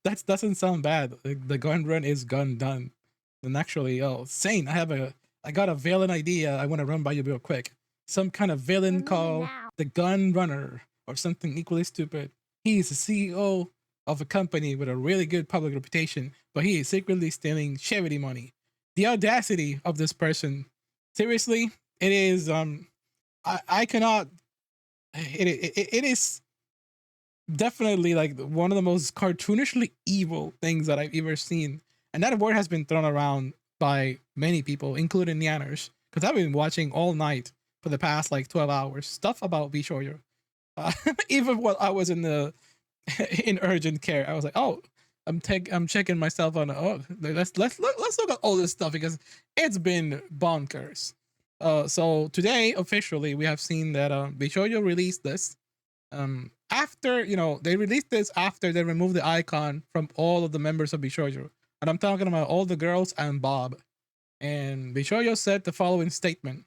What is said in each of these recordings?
That doesn't sound bad. The gun run is gun done. And actually, oh, Sain, I got a villain idea. I want to run by you real quick. Some kind of villain Run me called now. the Gun Runner or something equally stupid. He's the CEO of a company with a really good public reputation, but he is secretly stealing charity money. The audacity of this person. Seriously, it is I cannot it is definitely like one of the most cartoonishly evil things that I've ever seen. And that word has been thrown around by many people, including Yanners, because I've been watching all night for the past like 12 hours stuff about Vshojo. Even while I was in the in urgent care, I was like, oh, I'm checking myself on. Oh, let's look at all this stuff because it's been bonkers. So today officially we have seen that Bishoyo released this after they released this after they removed the icon from all of the members of Bishoyo, and I'm talking about all the girls and Bob. And Bishoyo said the following statement: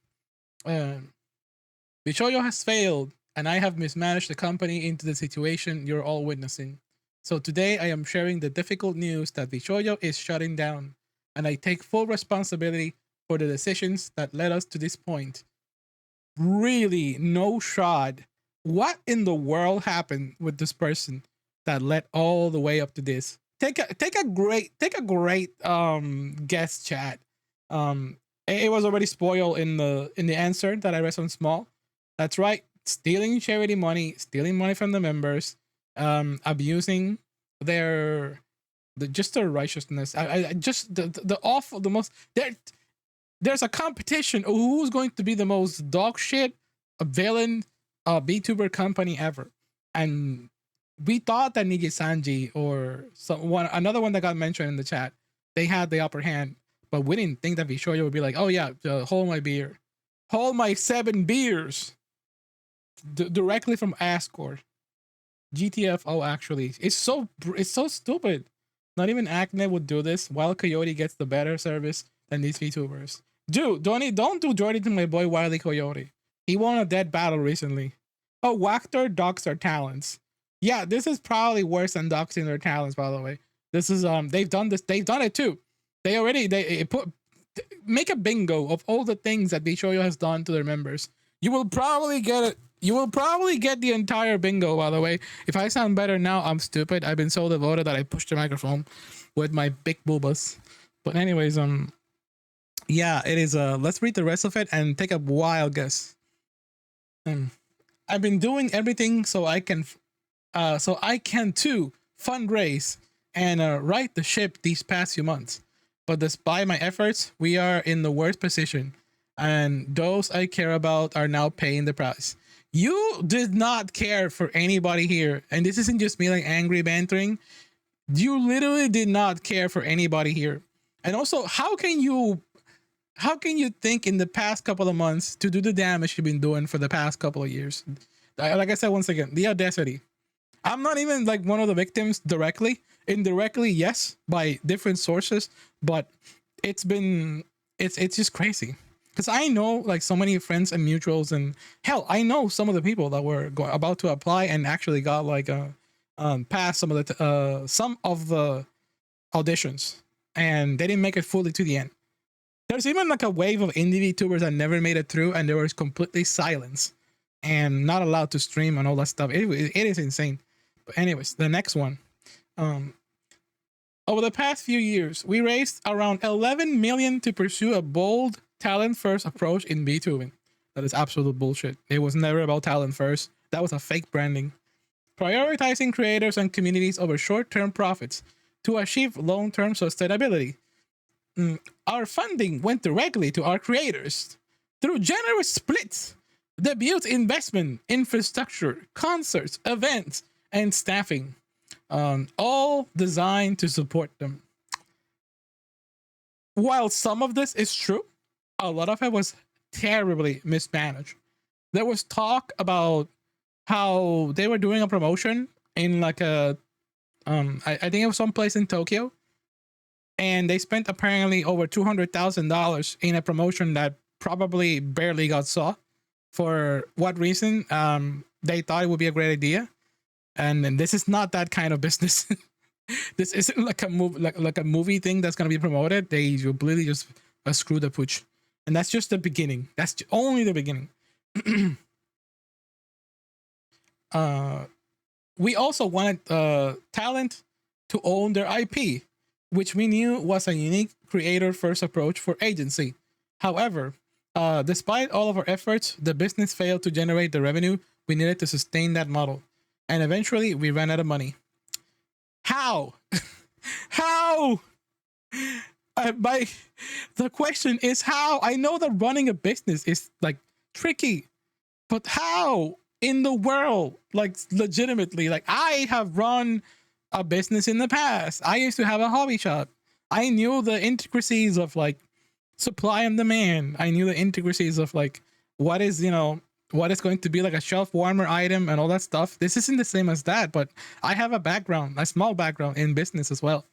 um, "Bishoyo has failed, and I have mismanaged the company into the situation you're all witnessing. So today I am sharing the difficult news that Bishoyo is shutting down, and I take full responsibility for the decisions that led us to this point. Really, no shot. What in the world happened with this person that led all the way up to this? Take a great guest chat. It was already spoiled in the answer that I read on small. That's right, stealing charity money, stealing money from the members, abusing their just their righteousness. I just the awful the most there's a competition of who's going to be the most dog shit villain VTuber company ever. And we thought that Niji Sanji or another one that got mentioned in the chat, they had the upper hand, but we didn't think that Vishoya would be like, oh yeah, hold my beer, hold my 7 beers directly from Ascor. GTFO actually, it's so stupid. Not even Acne would do this. While Coyote gets the better service than these VTubers. Dude, don't do Jordy to my boy Wiley Coyote. He won a dead battle recently. Oh, Wactor docks their talents. Yeah, this is probably worse than doxing their talents. By the way, this is they've done this. They've done it too. They put make a bingo of all the things that Bishoyo has done to their members. You will probably get it. You will probably get the entire bingo. By the way, if I sound better now, I'm stupid. I've been so devoted that I pushed the microphone with my big boobas. But anyways, yeah, it is. Let's read the rest of it and take a wild guess. Um, I've been doing everything so I can too fundraise and right the ship these past few months. But despite my efforts, we are in the worst position, and those I care about are now paying the price. You did not care for anybody here, and this isn't just me like angry bantering. You literally did not care for anybody here. And also, how can you think in the past couple of months to do the damage you've been doing for the past couple of years? Like I said once again, the audacity. I'm not even like one of the victims directly. Indirectly, yes, by different sources, but it's been it's just crazy. Because I know like so many friends and mutuals, and hell, I know some of the people that were about to apply and actually got like past some of the auditions, and they didn't make it fully to the end. There's even like a wave of indie VTubers that never made it through, and they were completely silenced and not allowed to stream and all that stuff. It is insane. But anyways, the next one. Um, Over the past few years, we raised around 11 million to pursue a bold talent first approach in VTubing. That is absolute bullshit. It was never about talent first. That was a fake branding. Prioritizing creators and communities over short-term profits to achieve long-term sustainability. Our funding went directly to our creators through generous splits, debut investment, infrastructure, concerts, events, and staffing, all designed to support them. While some of this is true, a lot of it was terribly mismanaged. There was talk about how they were doing a promotion in like I think it was someplace in Tokyo, and they spent apparently over $200,000 in a promotion that probably barely got saw. For what reason? They thought it would be a great idea, and this is not that kind of business. This isn't like a move like a movie thing that's gonna be promoted. They completely just screw the pooch, and that's just the beginning. That's only the beginning. uh, we also wanted talent to own their IP, which we knew was a unique creator first approach for agency. However, despite all of our efforts, the business failed to generate the revenue we needed to sustain that model, and eventually we ran out of money. How? How? My the question is how. I know that running a business is like tricky, but how in the world? Like legitimately, like I have run a business in the past. I used to have a hobby shop. I knew the intricacies of like supply and demand. I knew the intricacies of like what is, what is going to be like a shelf warmer item and all that stuff. This isn't the same as that, but I have a background, a small background in business as well.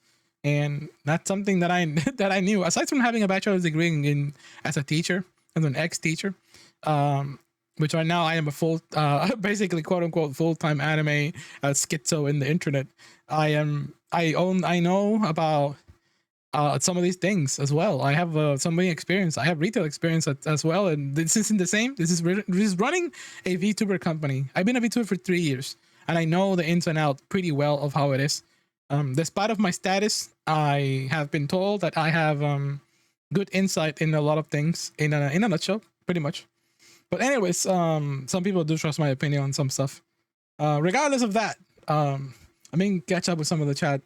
And that's something that I that I knew. Aside from having a bachelor's degree in as a teacher, as an ex-teacher, which right now I am a full, basically quote unquote full time anime schizo in the internet. I know about some of these things as well. I have some experience. I have retail experience as well, and this isn't the same. This is running a VTuber company. I've been a VTuber for 3 years, and I know the ins and outs pretty well of how it is. Despite of my status, I have been told that I have good insight in a lot of things in a nutshell, pretty much. But anyways, some people do trust my opinion on some stuff. Regardless of that, I mean, catch up with some of the chat.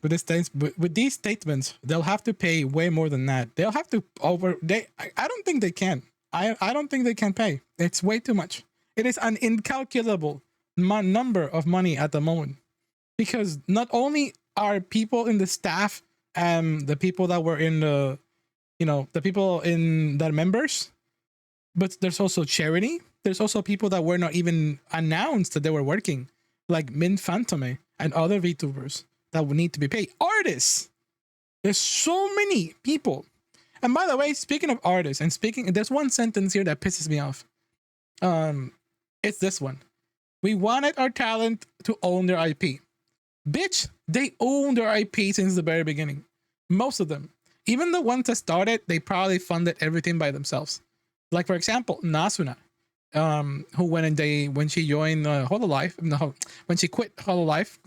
With these statements, they'll have to pay way more than that. They'll have to I don't think they can. I don't think they can pay. It's way too much. It is an incalculable number of money at the moment, because not only are people in the staff and the people that were in the people in that members, but there's also charity. There's also people that were not even announced that they were working, like Min Fantome and other VTubers that would need to be paid. Artists. There's so many people. And by the way, speaking of artists and there's one sentence here that pisses me off. It's this one. We wanted our talent to own their IP. Bitch, they own their IP since the very beginning. Most of them. Even the ones that started, they probably funded everything by themselves. Like, for example, Nasuna, who when she joined Hololive, no, when she quit Hololive,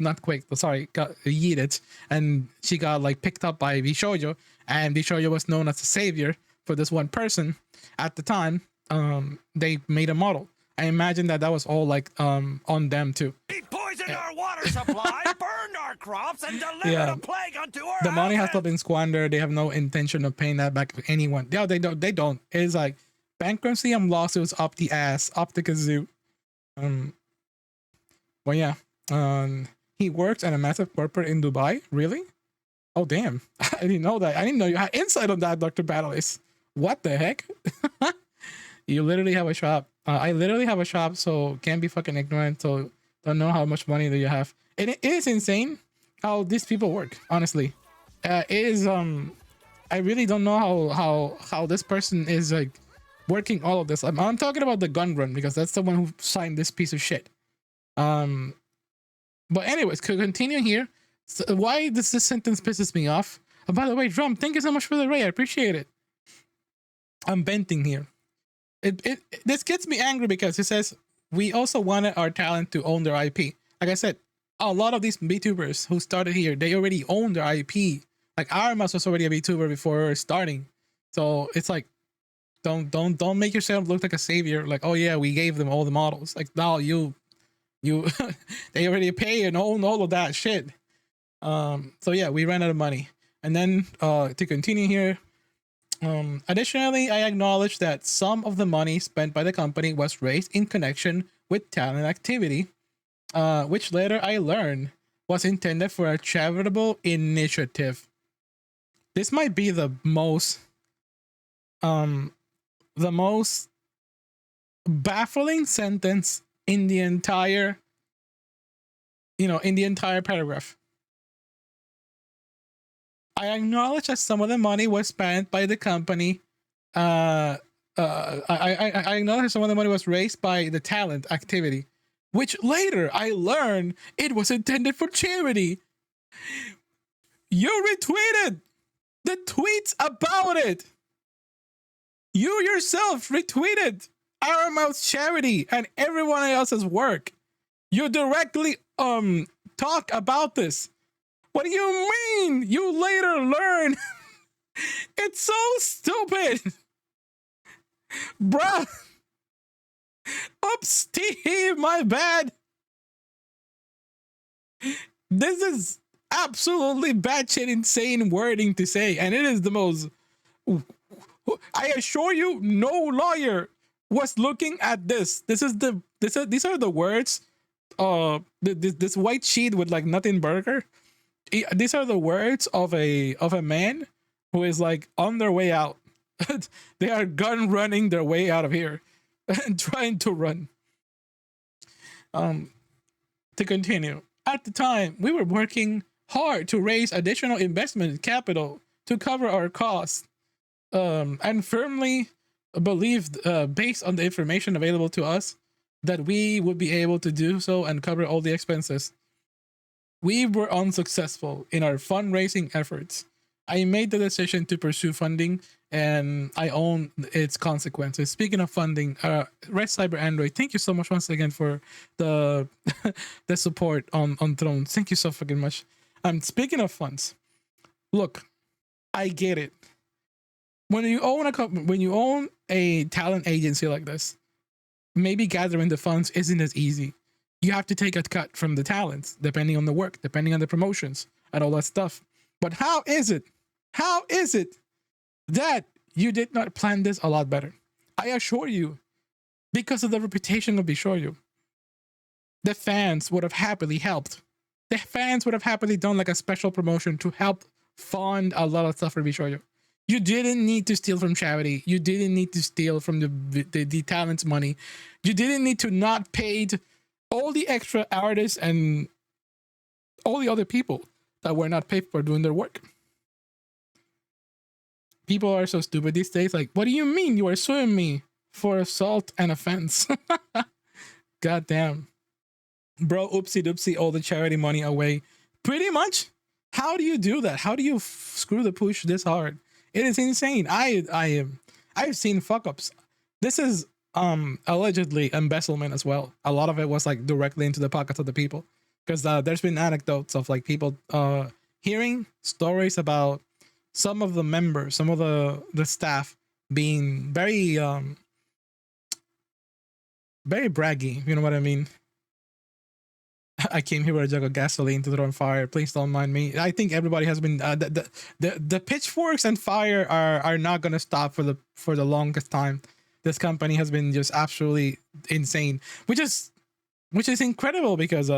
got yeeted, and she got like picked up by Vshojo, and Vshojo was known as a savior for this one person at the time. They made a model. I imagine that was all like on them too. He poisoned our water supply, burned our crops, and delivered a plague unto our The money has houses. still been squandered. They have no intention of paying that back to anyone. Yeah, they don't. It's like bankruptcy and lawsuits up the ass, up the kazoo. Well, yeah. He works at a massive corporate in Dubai. Really? Oh, damn. I didn't know that. I didn't know you had insight on that, Dr. Battles. What the heck? You literally have a shop. I literally have a shop, so can't be fucking ignorant. So don't know how much money that you have. It is insane how these people work. Honestly, it is. I really don't know how this person is like working all of this. I'm talking about the GUNRUN because that's the one who signed this piece of shit. But anyways, to continue here. So why does this sentence pisses me off? Oh, by the way, Drum, thank you so much for the raid. I appreciate it. I'm venting here. This gets me angry because it says we also wanted our talent to own their IP. Like I said, a lot of these VTubers who started here, they already own their IP. Like Armas was already a VTuber before starting, so it's like, don't make yourself look like a savior. Like, oh yeah, we gave them all the models. Like, no, you, they already pay and own all of that shit. So yeah, we ran out of money, and then to continue here. Additionally, I acknowledge that some of the money spent by the company was raised in connection with talent activity, which later I learned was intended for a charitable initiative. This might be the most baffling sentence in the entire, paragraph. I acknowledge that some of the money was spent by the company. I acknowledge some of the money was raised by the talent activity, which later I learned it was intended for charity. You retweeted the tweets about it. You yourself retweeted Our Mouth's charity and everyone else's work. You directly talk about this. What do you mean? You later learn. It's so stupid. Bruh. Oops, Steve, my bad. This is absolutely batshit insane wording to say, and it is the most. I assure you, no lawyer was looking at this. These are the words. This white sheet with like nothing burger. These are the words of a man who is like on their way out. They are gun running their way out of here and trying to run. To continue, at the time we were working hard to raise additional investment capital to cover our costs, and firmly believed, based on the information available to us, that we would be able to do so and cover all the expenses. We were unsuccessful in our fundraising efforts. I made the decision to pursue funding, and I own its consequences. Speaking of funding, Red Cyber Android, thank you so much once again for the the support on Thrones. Thank you so fucking much. Speaking of funds, look, I get it. When you own a talent agency like this, maybe gathering the funds isn't as easy. You have to take a cut from the talents, depending on the work, depending on the promotions, and all that stuff. But how is it that you did not plan this a lot better? I assure you, because of the reputation of Vshojo, the fans would have happily helped. The fans would have happily done like a special promotion to help fund a lot of stuff for Vshojo. You didn't need to steal from charity. You didn't need to steal from the talent's money. You didn't need to not pay all the extra artists and all the other people that were not paid for doing their work. People are so stupid these days. Like, what do you mean you are suing me for assault and offense? God damn. Bro, oopsie doopsie, all the charity money away. Pretty much. How do you do that? How do you screw the push this hard? It is insane. I've seen fuck ups. This is allegedly embezzlement as well. A lot of it was like directly into the pockets of the people, because there's been anecdotes of like people hearing stories about some of the members, some of the staff being very braggy. You know what I mean? I came here with a jug of gasoline to throw on fire. Please don't mind me. I think everybody has been the pitchforks and fire are not gonna stop for the longest time. This company has been just absolutely insane, which is incredible, because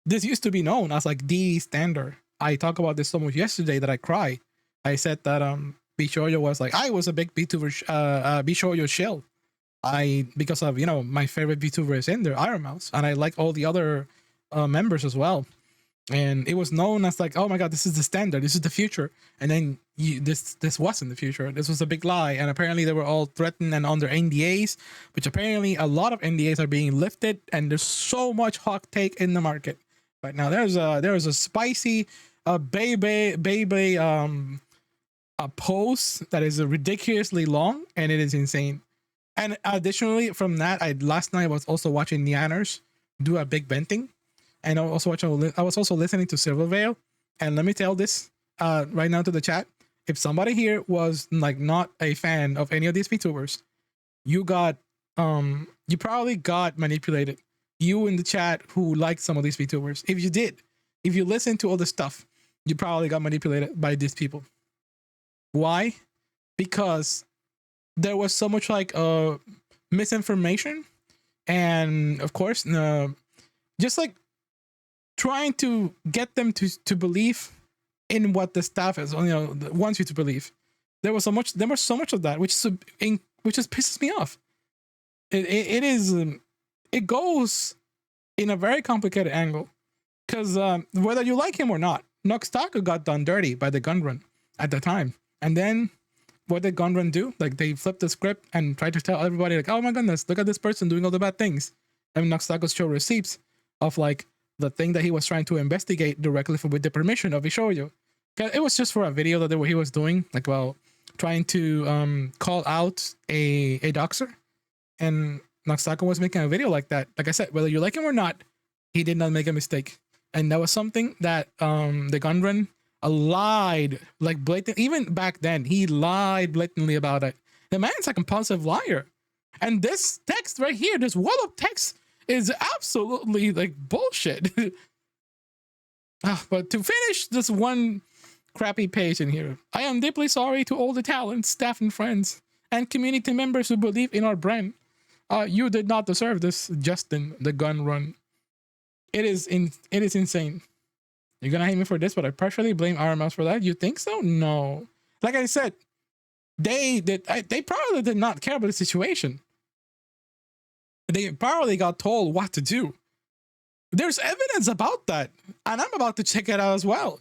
this used to be known as like the standard. I talked about this so much yesterday that I cry. I said that Vshojo was like, I was a big VTuber Vshojo shill. Because of, you know, my favorite VTuber is in there, Iron Mouse, and I like all the other members as well. And it was known as like, oh my god, this is the standard, this is the future. And then this wasn't the future. This was a big lie. And apparently they were all threatened and under NDAs, which apparently a lot of NDAs are being lifted, and there's so much hot take in the market right now. There's a spicy baby a post that is ridiculously long, and it is insane. And additionally from that, last night I was also watching Neanners do a big venting, and I was also listening to Silvervale. And let me tell this right now to the chat: if somebody here was like not a fan of any of these VTubers, you probably got manipulated. You in the chat who liked some of these VTubers, if you listened to all this stuff, you probably got manipulated by these people. Why? Because there was so much like misinformation, and of course just like trying to get them to believe in what the staff is, you know, wants you to believe. There was so much of that, which just pisses me off. It goes in a very complicated angle, because whether you like him or not, Noxtaku got done dirty by the GUNRUN at the time. And then what did GUNRUN do? Like, they flipped the script and tried to tell everybody like, oh my goodness, look at this person doing all the bad things. I mean, Noxtagos showed receipts of like the thing that he was trying to investigate directly with the permission of Vshojo. It was just for a video that he was doing, like, well, trying to call out a doxer, and Noxtagos was making a video like that. Like I said, whether you like him or not, he did not make a mistake, and that was something that the GUNRUN lied, like, blatant. Even back then, he lied blatantly about it. The man's a compulsive liar, and this text right here, this wall of text, is absolutely like bullshit. But to finish this one crappy page in here, I am deeply sorry to all the talents, staff, and friends, and community members who believe in our brand. You did not deserve this, Justin, the GUNRUN. It is insane. You're gonna hate me for this, but I partially blame RMS for that. You think so? No. Like I said, they probably did not care about the situation. They probably got told what to do. There's evidence about that, and I'm about to check it out as well.